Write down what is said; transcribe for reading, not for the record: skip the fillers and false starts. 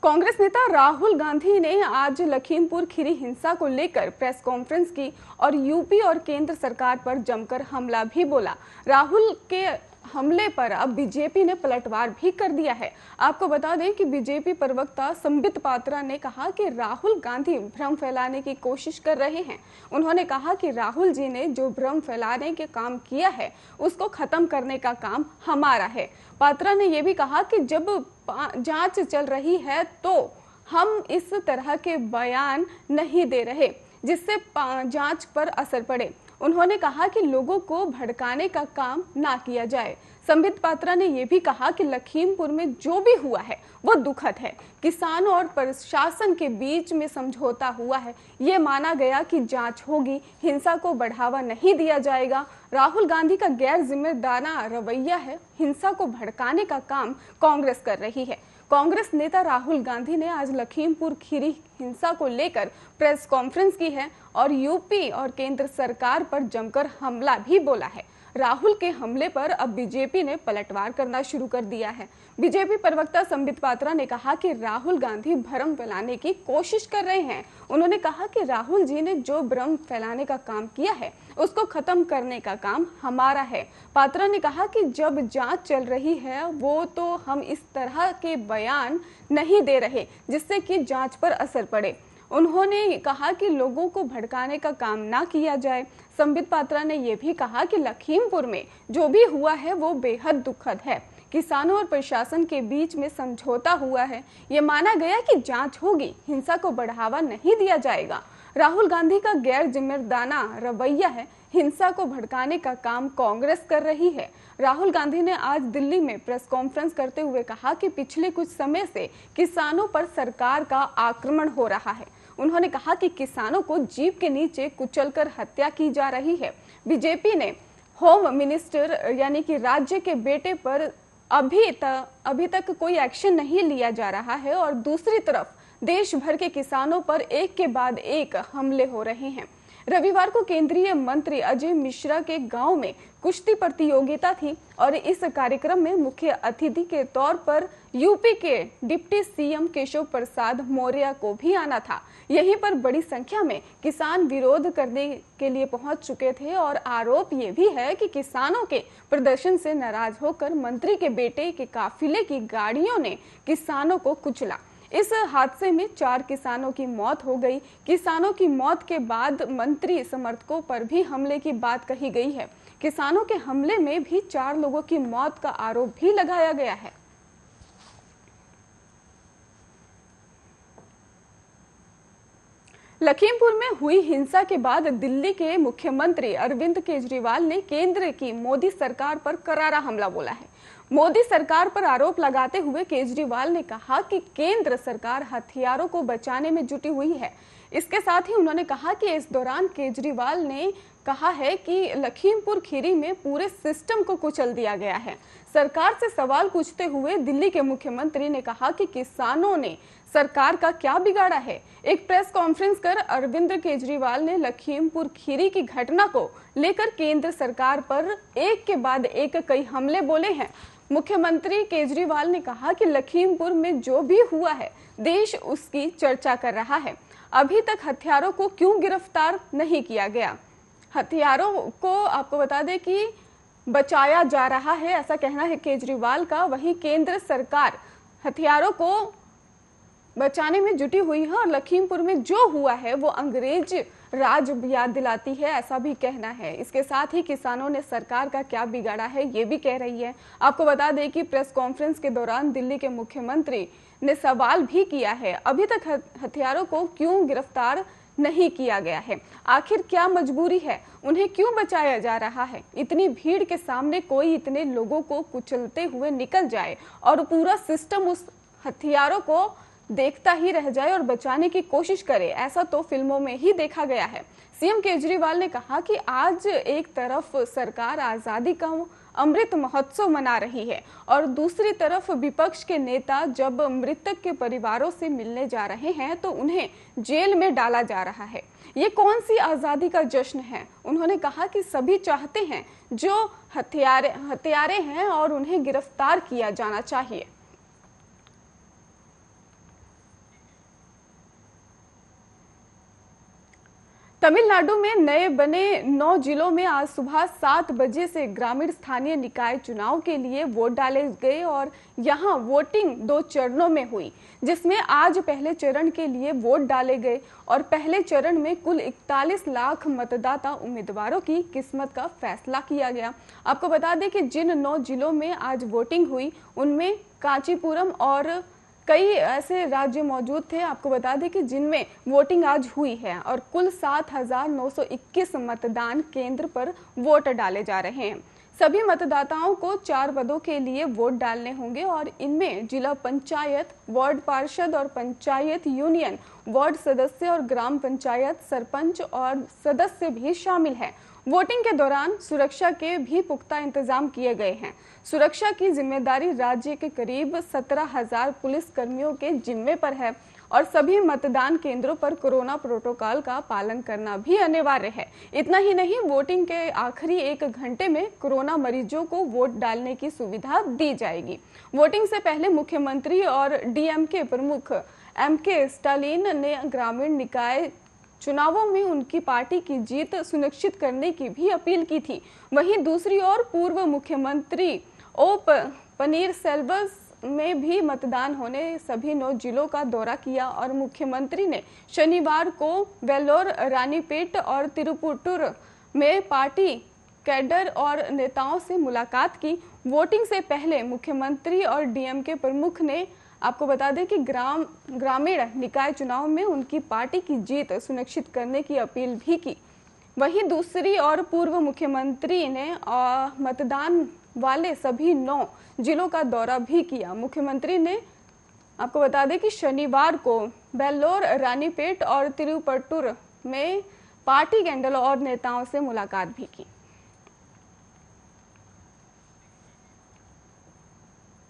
कांग्रेस नेता राहुल गांधी ने आज लखीमपुर खीरी हिंसा को लेकर प्रेस कॉन्फ्रेंस की और यूपी और केंद्र सरकार पर जमकर हमला भी बोला। राहुल के हमले पर अब बीजेपी ने पलटवार भी कर दिया है। आपको बता दें कि बीजेपी प्रवक्ता संबित पात्रा ने कहा कि राहुल गांधी भ्रम फैलाने की कोशिश कर रहे हैं। उन्होंने कहा कि राहुल जी ने जो भ्रम फैलाने के काम किया है उसको खत्म करने का काम हमारा है। पात्रा ने यह भी कहा कि जब जांच चल रही है तो हम इस तरह के बयान नहीं दे रहे जिससे जांच पर असर पड़े। उन्होंने कहा कि लोगों को भड़काने का काम ना किया जाए। संबित पात्रा ने यह भी कहा कि लखीमपुर में जो भी हुआ है वो दुखद है। किसानों और प्रशासन के बीच में समझौता हुआ है। ये माना गया कि जांच होगी, हिंसा को बढ़ावा नहीं दिया जाएगा। राहुल गांधी का गैर जिम्मेदाराना रवैया है। हिंसा को भड़काने का काम कांग्रेस कर रही है। कांग्रेस नेता राहुल गांधी ने आज लखीमपुर खीरी हिंसा को लेकर प्रेस कॉन्फ्रेंस की है और यूपी और केंद्र सरकार पर जमकर हमला भी बोला है। राहुल के हमले पर अब बीजेपी ने पलटवार करना शुरू कर दिया है। बीजेपी प्रवक्ता संबित पात्रा ने कहा कि राहुल गांधी भ्रम फैलाने की कोशिश कर रहे हैं। उन्होंने कहा कि राहुल जी ने जो भ्रम फैलाने का काम किया है उसको खत्म करने का काम हमारा है। पात्रा ने कहा कि जब जांच चल रही है वो तो हम इस तरह के बयान नहीं दे रहे जिससे कि जांच पर असर पड़े। उन्होंने कहा कि लोगों को भड़काने का काम ना किया जाए। संबित पात्रा ने यह भी कहा कि लखीमपुर में जो भी हुआ है वो बेहद दुखद है। किसानों और प्रशासन के बीच में समझौता हुआ है। ये माना गया कि जांच होगी, हिंसा को बढ़ावा नहीं दिया जाएगा। राहुल गांधी का गैर जिम्मेदाराना रवैया है। हिंसा को भड़काने का काम कांग्रेस कर रही है। राहुल गांधी ने आज दिल्ली में प्रेस कॉन्फ्रेंस करते हुए कहा कि पिछले कुछ समय से किसानों पर सरकार का आक्रमण हो रहा है। उन्होंने कहा कि किसानों को जीप के नीचे कुचलकर हत्या की जा रही है। बीजेपी ने होम मिनिस्टर यानी कि राज्य के बेटे पर अभी तक कोई एक्शन नहीं लिया जा रहा है और दूसरी तरफ देश भर के किसानों पर एक के बाद एक हमले हो रहे हैं। रविवार को केंद्रीय मंत्री अजय मिश्रा के गांव में कुश्ती प्रतियोगिता थी और इस कार्यक्रम में मुख्य अतिथि के तौर पर यूपी के डिप्टी सीएम केशव प्रसाद मौर्य को भी आना था। यहीं पर बड़ी संख्या में किसान विरोध करने के लिए पहुंच चुके थे और आरोप ये भी है कि किसानों के प्रदर्शन से नाराज होकर मंत्री के बेटे के काफिले की गाड़ियों ने किसानों को कुचला। इस हादसे में 4 किसानों की मौत हो गई। किसानों की मौत के बाद मंत्री समर्थकों पर भी हमले की बात कही गई है। किसानों के हमले में भी 4 लोगों की मौत का आरोप भी लगाया गया है। लखीमपुर में हुई हिंसा के बाद दिल्ली के मुख्यमंत्री अरविंद केजरीवाल ने केंद्र की मोदी सरकार पर करारा हमला बोला है। मोदी सरकार पर आरोप लगाते हुए केजरीवाल ने कहा कि केंद्र सरकार हथियारों को बचाने में जुटी हुई है। इसके साथ ही उन्होंने कहा कि इस दौरान केजरीवाल ने कहा है कि लखीमपुर खीरी में पूरे सिस्टम को कुचल दिया गया है। सरकार से सवाल पूछते हुए दिल्ली के मुख्यमंत्री ने कहा कि किसानों ने सरकार का क्या बिगाड़ा है। एक प्रेस कॉन्फ्रेंस कर अरविंद केजरीवाल ने लखीमपुर खीरी की घटना को लेकर केंद्र सरकार पर एक के बाद एक कई हमले बोले हैं। मुख्यमंत्री केजरीवाल ने कहा कि लखीमपुर में जो भी हुआ है देश उसकी चर्चा कर रहा है। अभी तक हथियारों को क्यों गिरफ्तार नहीं किया गया? हथियारों को आपको बता दें कि बचाया जा रहा है, ऐसा कहना है केजरीवाल का। वहीं केंद्र सरकार हथियारों को बचाने में जुटी हुई है और लखीमपुर में जो हुआ है वो अंग्रेज राज याद दिलाती है, ऐसा भी कहना है। इसके साथ ही किसानों ने सरकार का क्या बिगाड़ा है ये भी कह रही है। आपको बता दें कि प्रेस कॉन्फ्रेंस के दौरान दिल्ली के मुख्यमंत्री ने सवाल भी किया है, अभी तक हथियारों को क्यों गिरफ्तार नहीं किया गया है? आखिर क्या मजबूरी है? उन्हें क्यों बचाया जा रहा है? इतनी भीड़ के सामने कोई इतने लोगों को कुचलते हुए निकल जाए और पूरा सिस्टम उस हथियारों को देखता ही रह जाए और बचाने की कोशिश करे, ऐसा तो फिल्मों में ही देखा गया है। सीएम केजरीवाल ने कहा कि आज एक तरफ सरकार आजादी का अमृत महोत्सव मना रही है और दूसरी तरफ विपक्ष के नेता जब मृतक के परिवारों से मिलने जा रहे हैं तो उन्हें जेल में डाला जा रहा है। ये कौन सी आजादी का जश्न है? उन्होंने कहा कि सभी चाहते हैं जो हत्यारे हैं और उन्हें गिरफ्तार किया जाना चाहिए। तमिलनाडु में नए बने 9 जिलों में आज सुबह 7 बजे से ग्रामीण स्थानीय निकाय चुनाव के लिए वोट डाले गए और यहां वोटिंग 2 चरणों में हुई, जिसमें आज पहले चरण के लिए वोट डाले गए और पहले चरण में कुल 41 लाख मतदाता उम्मीदवारों की किस्मत का फैसला किया गया। आपको बता दें कि जिन 9 जिलों में आज वोटिंग हुई उनमें कांचीपुरम और कई ऐसे राज्य मौजूद थे। आपको बता दें कि जिनमें वोटिंग आज हुई है और कुल 7,921 मतदान केंद्र पर वोट डाले जा रहे हैं। सभी मतदाताओं को 4 पदों के लिए वोट डालने होंगे और इनमें जिला पंचायत, वार्ड पार्षद और पंचायत यूनियन वार्ड सदस्य और ग्राम पंचायत सरपंच और सदस्य भी शामिल हैं। वोटिंग के दौरान सुरक्षा के भी पुख्ता इंतजाम किए गए हैं। सुरक्षा की जिम्मेदारी राज्य के करीब 17,000 पुलिस कर्मियों के जिम्मे पर है और सभी मतदान केंद्रों पर कोरोना प्रोटोकॉल का पालन करना भी अनिवार्य है। इतना ही नहीं, वोटिंग के आखिरी 1 घंटे में कोरोना मरीजों को वोट डालने की सुविधा दी जाएगी। वोटिंग से पहले मुख्यमंत्री और डीएमके प्रमुख एमके स्टालिन ने ग्रामीण निकाय चुनावों में उनकी पार्टी की जीत सुनिश्चित करने की भी अपील की थी। वहीं दूसरी ओर पूर्व मुख्यमंत्री ओ पनीरसेल्वम में भी मतदान होने सभी 9 जिलों का दौरा किया और मुख्यमंत्री ने शनिवार को वेल्लोर, रानीपेट और तिरुपुटुर में पार्टी कैडर और नेताओं से मुलाकात की। वोटिंग से पहले मुख्यमंत्री और डीएमके प्रमुख ने आपको बता दें कि ग्रामीण निकाय चुनाव में उनकी पार्टी की जीत सुनिश्चित करने की अपील भी की। वहीं दूसरी ओर पूर्व मुख्यमंत्री ने मतदान वाले सभी 9 जिलों का दौरा भी किया। मुख्यमंत्री ने आपको बता दें कि शनिवार को वेल्लोर, रानीपेट और तिरुपटुर में पार्टी कैडर और नेताओं से मुलाकात भी की।